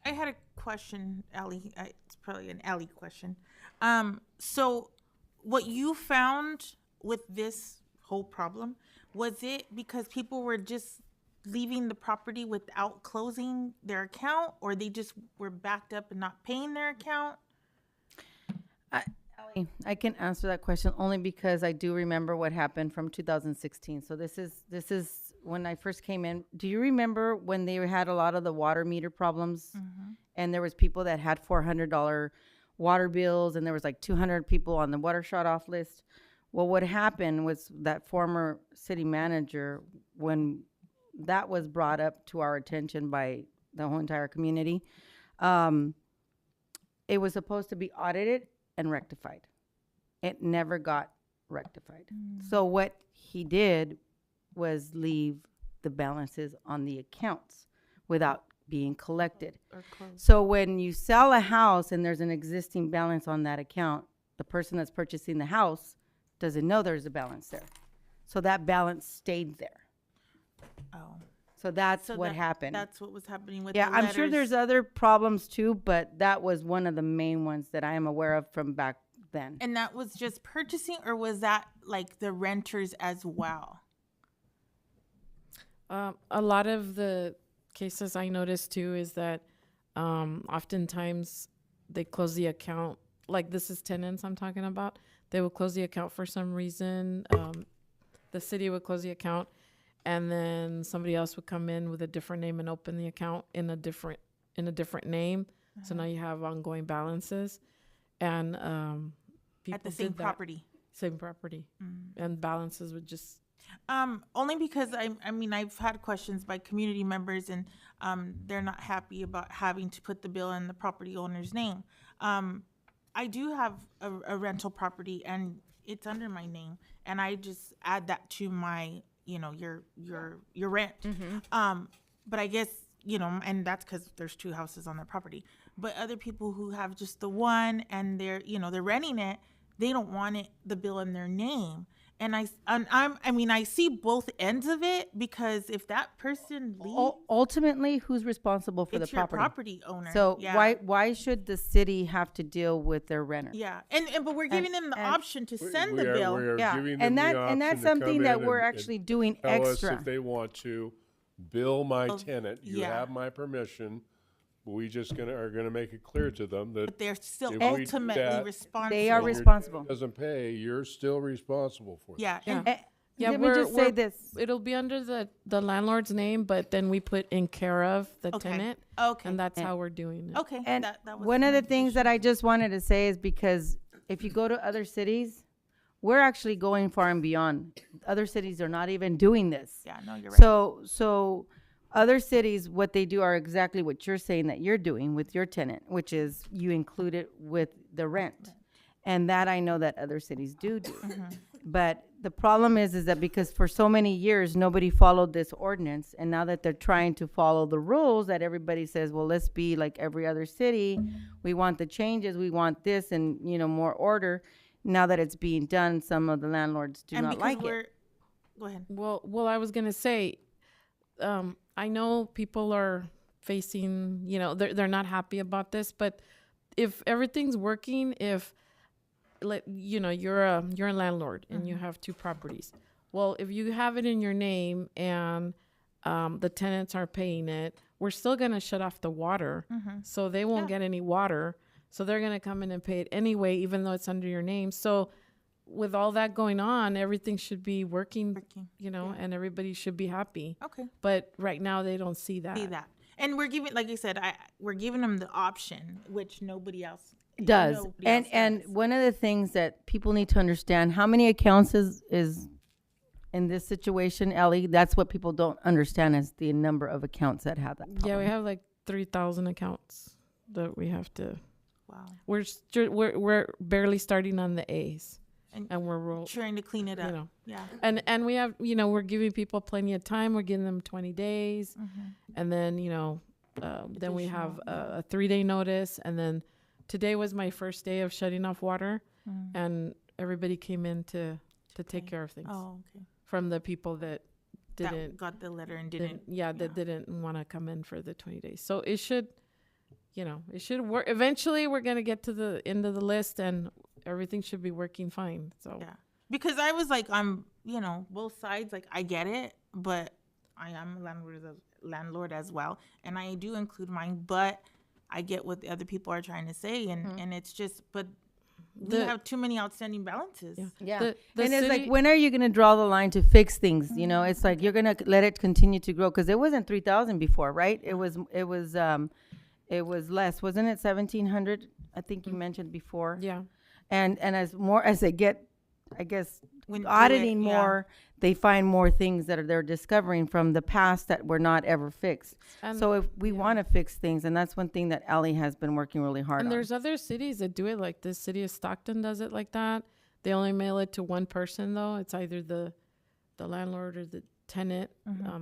I had a question, Ally. It's probably an Ally question. So what you found with this whole problem, was it because people were just leaving the property without closing their account, or they just were backed up and not paying their account? I can answer that question only because I do remember what happened from 2016. So this is when I first came in. Do you remember when they had a lot of the water meter problems? And there was people that had $400 water bills, and there was like 200 people on the water shut off list. Well, what happened was that former city manager, when that was brought up to our attention by the whole entire community, it was supposed to be audited and rectified. It never got rectified. So what he did was leave the balances on the accounts without being collected. So when you sell a house and there's an existing balance on that account, the person that's purchasing the house doesn't know there's a balance there. So that balance stayed there. Oh. So that's what happened. That's what was happening with Yeah, the I'm sure letters. there's other problems too, but that was one of the main ones that I am aware of from back then. And that was just purchasing, or was that like the renters as well? A lot of the cases I noticed too is that oftentimes they close the account. Like, this is tenants I'm talking about. They will close the account for some reason. The city would close the account, and then somebody else would come in with a different name and open the account in a different name. So now you have ongoing balances, and people At the same did that. Same property, and balances would just. Only because I mean, I've had questions by community members, and they're not happy about having to put the bill in the property owner's name. I do have a rental property, and it's under my name, and I just add that to my, your rent. But I guess, and that's because there's 2 houses on their property. But other people who have just the one, and they're renting it, they don't want the bill in their name. And I see both ends of it, because if that person leaves, Ultimately, who's responsible for it's the your property? owner. So yeah. why should the city have to deal with their renter? Yeah, but we're giving them the option to send the bill. We are Yeah, giving and them that- the option and that's to something come that in we're and actually doing tell us extra. if they want to bill my tenant. You yeah. have my permission. We just are gonna make it clear to them that But they're still if we do ultimately that, responsible. They are and your responsible. tenant doesn't pay, you're still responsible for it. Yeah, Yeah. and Yeah, Let me just say this. It'll be under the landlord's name, but then we put in care of the Okay. tenant, Okay. and that's how we're doing it. Okay. And that was one of my the things that I just wanted to say is because if you go to other cities, we're actually going far and beyond. Other cities are not even doing this. Yeah, no, you're right. So other cities, what they do are exactly what you're saying that you're doing with your tenant, which is you include it with the rent. And that I know that other cities do. But the problem is that because for so many years, nobody followed this ordinance. And now that they're trying to follow the rules that everybody says, well, let's be like every other city. We want the changes. We want this and, more order. Now that it's being done, some of the landlords do And not because like we're, it. go ahead. Well, I was gonna say, I know people are facing, they're not happy about this, but if everything's working, you're a landlord and you have 2 properties. Well, if you have it in your name and the tenants are paying it, we're still gonna shut off the water, so they won't get any water. So they're gonna come in and pay it anyway, even though it's under your name. So with all that going on, everything should be working, and everybody should be happy. Okay. But right now they don't see that. And we're giving, like you said, we're giving them the option, which nobody else Does. nobody And else and does. one of the things that people need to understand, how many accounts is in this situation, Ellie? That's what people don't understand is the number of accounts that have that problem. Yeah, we have like 3,000 accounts that we have to. Wow. We're barely starting on the A's, and we're trying to clean it up. Yeah. And we have, we're giving people plenty of time. We're giving them 20 days, and then then we have a 3-day notice, and then today was my first day of shutting off water, and everybody came in to take care of things. Oh, okay. From the people that That didn't got the letter and didn't. that didn't want to come in for the 20 days. So it should, it should work. Eventually, we're gonna get to the end of the list, and everything should be working fine. So Yeah. Because I was like, both sides. Like, I get it, but I am a landlord as well, and I do include mine. But I get what the other people are trying to say, and it's just, but we have too many outstanding balances. Yeah. The And it's like, city- when are you going to draw the line to fix things? It's like you're going to let it continue to grow because it wasn't 3,000 before, right? It was less, wasn't it? 1,700, I think you mentioned before. Yeah. And as they get, I guess, When do auditing it, yeah. more, they find more things that they're discovering from the past that were not ever fixed. And- So if we want to fix things, and that's one thing that Ellie has been working really hard And on. there's other cities that do it like this. City of Stockton does it like that. They only mail it to one person though. It's either the landlord or the tenant.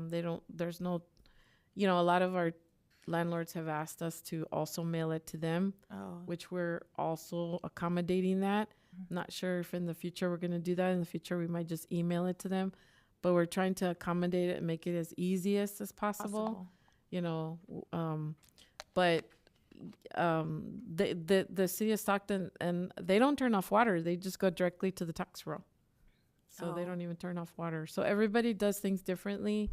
They don't. There's no. A lot of our landlords have asked us to also mail it to them, which we're also accommodating that. Not sure if in the future we're going to do that. In the future, we might just email it to them, but we're trying to accommodate it and make it as easiest as possible. But the city of Stockton, and they don't turn off water. They just go directly to the tax roll. So they don't even turn off water. So everybody does things differently.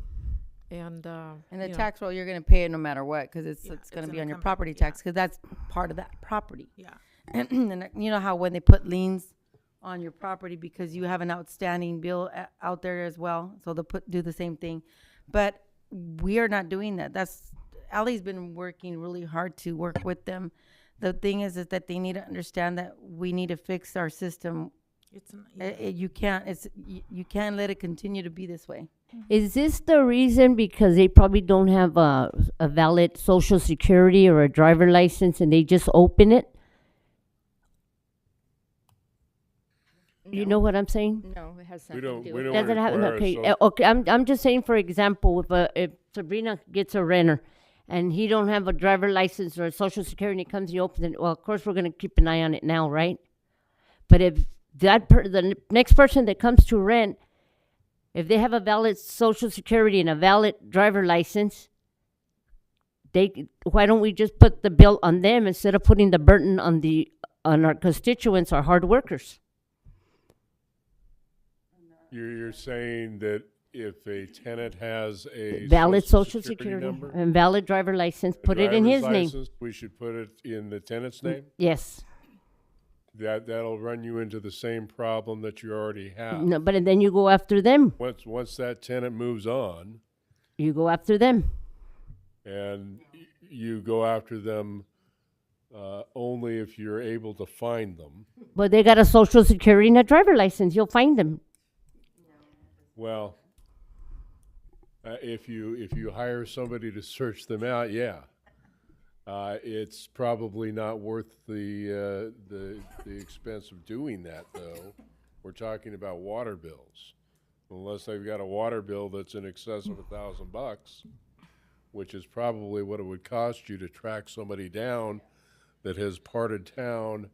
And And the tax roll, you're going to pay it no matter what, because it's going to be on your property tax, because that's part of that property. Yeah. And you know how when they put liens on your property because you have an outstanding bill out there as well, so they'll do the same thing. But we are not doing that. Allie's been working really hard to work with them. The thing is that they need to understand that we need to fix our system. You can't let it continue to be this way. Is this the reason because they probably don't have a valid social security or a driver license and they just open it? You know what I'm saying? No, it has We nothing don't, to do we with don't Doesn't have require okay. social- Okay, I'm just saying for example, if Sabrina gets a renter and he don't have a driver license or a social security, and he comes and he opens it. Well, of course we're gonna keep an eye on it now, right? But if the next person that comes to rent, if they have a valid social security and a valid driver license, why don't we just put the bill on them instead of putting the burden on our constituents, our hard workers? You're saying that if a tenant has a Valid social security number, and valid driver license, a put it in his driver's name. license, we should put it in the tenant's name? Yes. that'll run you into the same problem that you already have. No, but then you go after them. Once that tenant moves on, You go after them. and you go after them only if you're able to find them. But they got a social security and a driver license. You'll find them. Well, if you hire somebody to search them out, yeah, it's probably not worth the expense of doing that, though. We're talking about water bills, unless they've got a water bill that's in excess of $1,000, which is probably what it would cost you to track somebody down that has parted town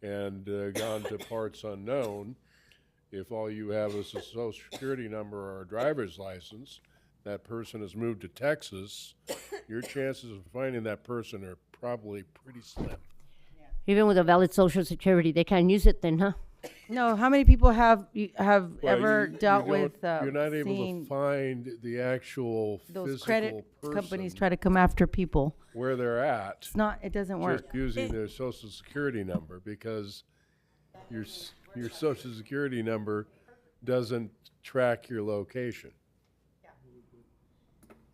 and gone to parts unknown. If all you have is a social security number or a driver's license, that person has moved to Texas, your chances of finding that person are probably pretty slim. Even with a valid social security, they can't use it then, huh? No, how many people have Well, ever you dealt don't- with you're not able to seeing find the actual those physical credit person companies try to come after people? where they're at. It's not. It doesn't work. Just using their social security number, because your social security number doesn't track your location.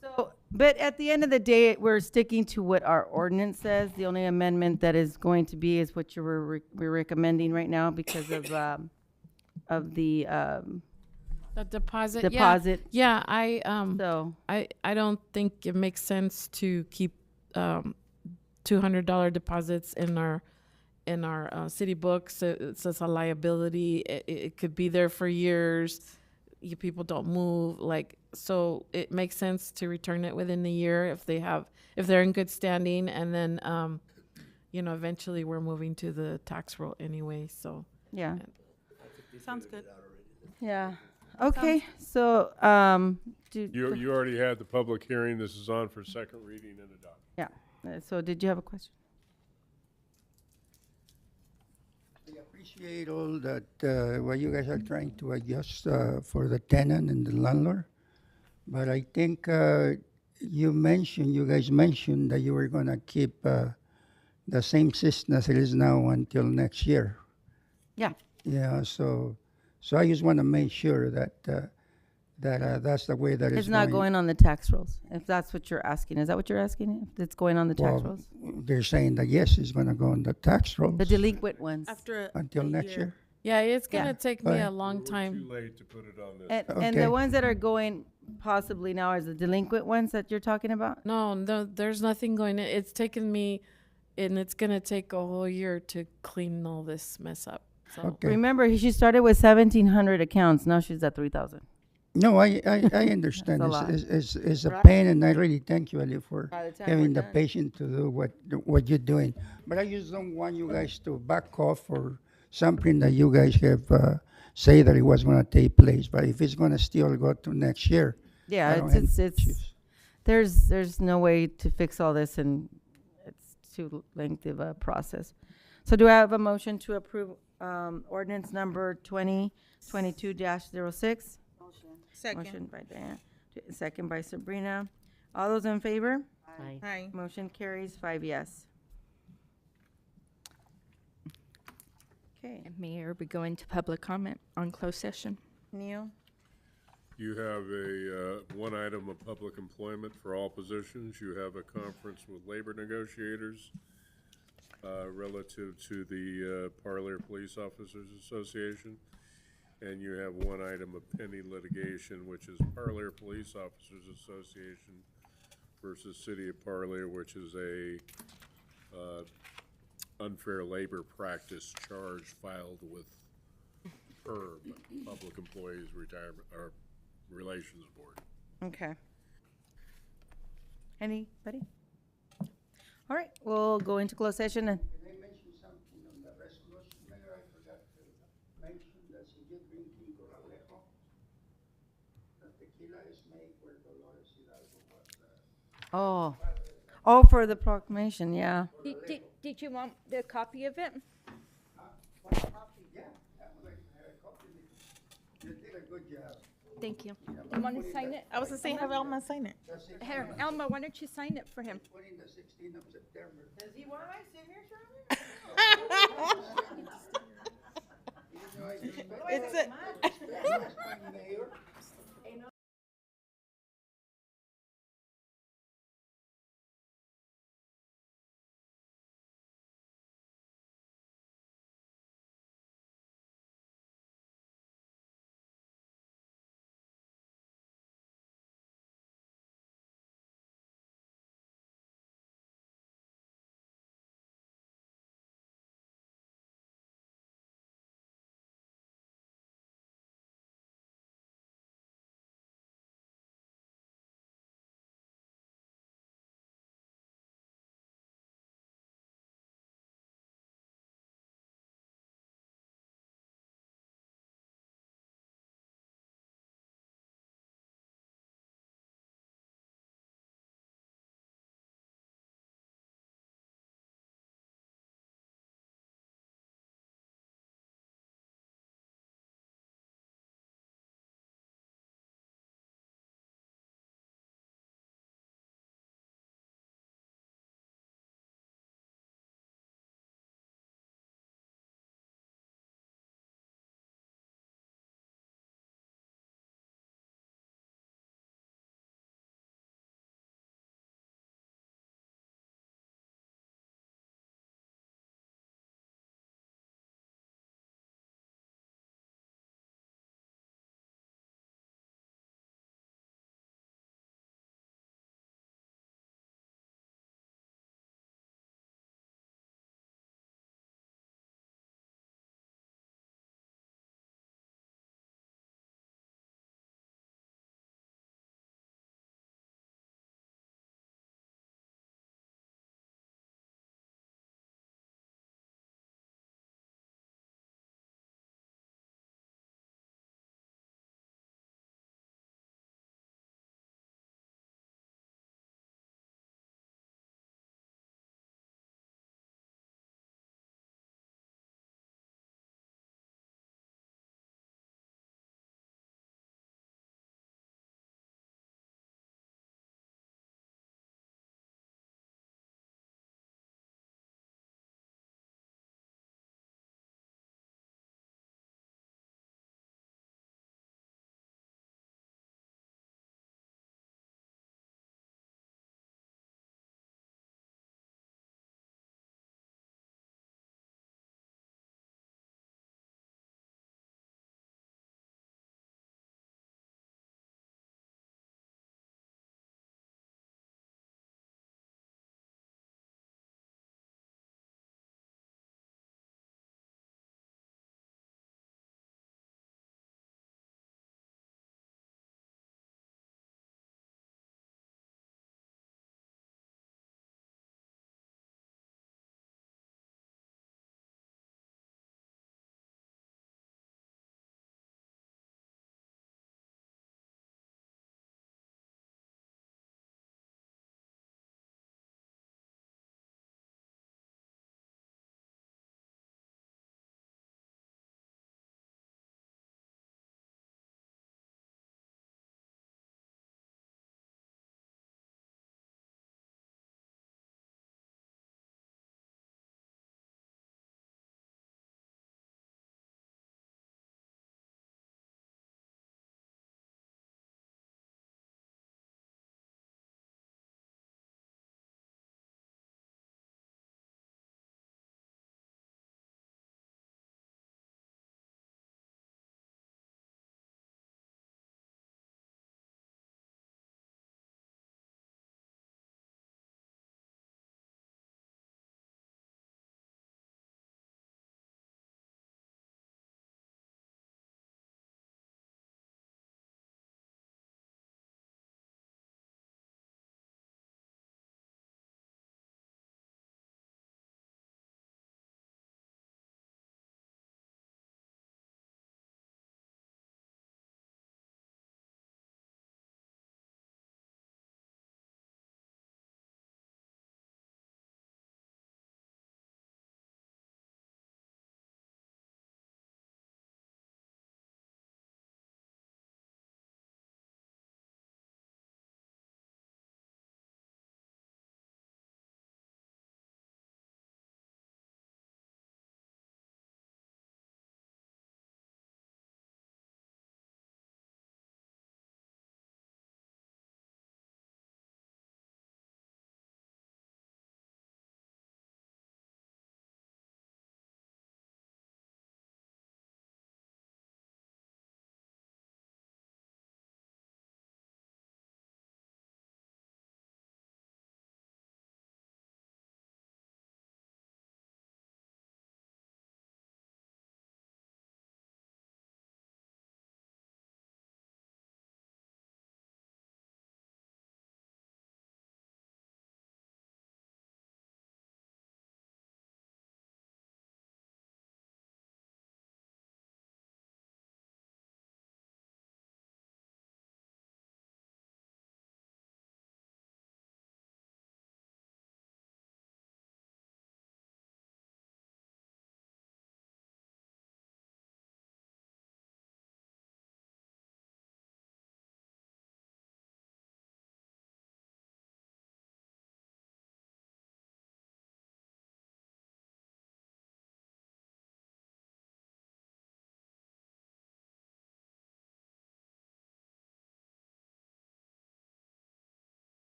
So, but at the end of the day, we're sticking to what our ordinance says. The only amendment that is going to be is what we're recommending right now because of the The deposit. deposit. Yeah, So I don't think it makes sense to keep $200 deposits in our city books. It's just a liability. It could be there for years. You people don't move, so it makes sense to return it within the year if they're in good standing, and then eventually we're moving to the tax roll anyway. So yeah, Sounds good. yeah. Okay, so You already had the public hearing. This is on for second reading and adoption. yeah. So did you have a question? I appreciate all that, what you guys are trying to adjust for the tenant and the landlord. But I think you guys mentioned that you were going to keep the same system as it is now until next year. Yeah. Yeah, so I just want to make sure that that's the way that It's not going. going on the tax rolls. If that's what you're asking, is that what you're asking? If it's going on the tax rolls, They're saying that yes, it's going to go on the tax rolls the delinquent ones. After until a next year. yeah, it's gonna Yeah. take me a Right. long We're time. too late to put it on this. And Okay. the ones that are going possibly now are the delinquent ones that you're talking about? No, there's nothing going in. It's taken me, and it's gonna take a whole year to clean all this mess up. So Okay. Remember, she started with 1,700 accounts. Now she's at 3,000. No, I understand. That's a lot. It's a pain, and I really thank you, Ali, for By the time having we're the done. patience to do what you're doing. But I just don't want you guys to back off or something that you guys have say that it was going to take place. But if it's going to still go to next year, Yeah, I don't have it's issues. there's no way to fix all this, and it's too lengthy of a process. So do I have a motion to approve ordinance number 2022-06? Second. Motion by Diane, second by Sabrina. All those in favor? Aye. Hi. Motion carries 5 yes. Okay, And Mayor, we go into public comment on closed session. Neil? You have one item of public employment for all positions. You have a conference with labor negotiators relative to the Parlier Police Officers Association. And you have one item of pending litigation, which is Parlier Police Officers Association versus City of Parlier, which is a unfair labor practice charge filed with PERB, Public Employees Retirement or Relations Board. Okay. Anybody? All right, we'll go into closed session and. Can I mention something on the resolution, Mayor? I forgot to mention that si you're drinking Coralejo, the tequila is made where Dolores Hidalgo was. Oh, for the proclamation, yeah. Did you want the copy of it? Yeah, I would like to have a copy. You did a good job. Thank you. You want to sign it? I was gonna say, have Elma sign it. That's it. Here, Elma, why don't you sign it for him? Put in the 16th of September. Does he want my signature? It's a.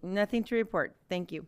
Nothing to report. Thank you.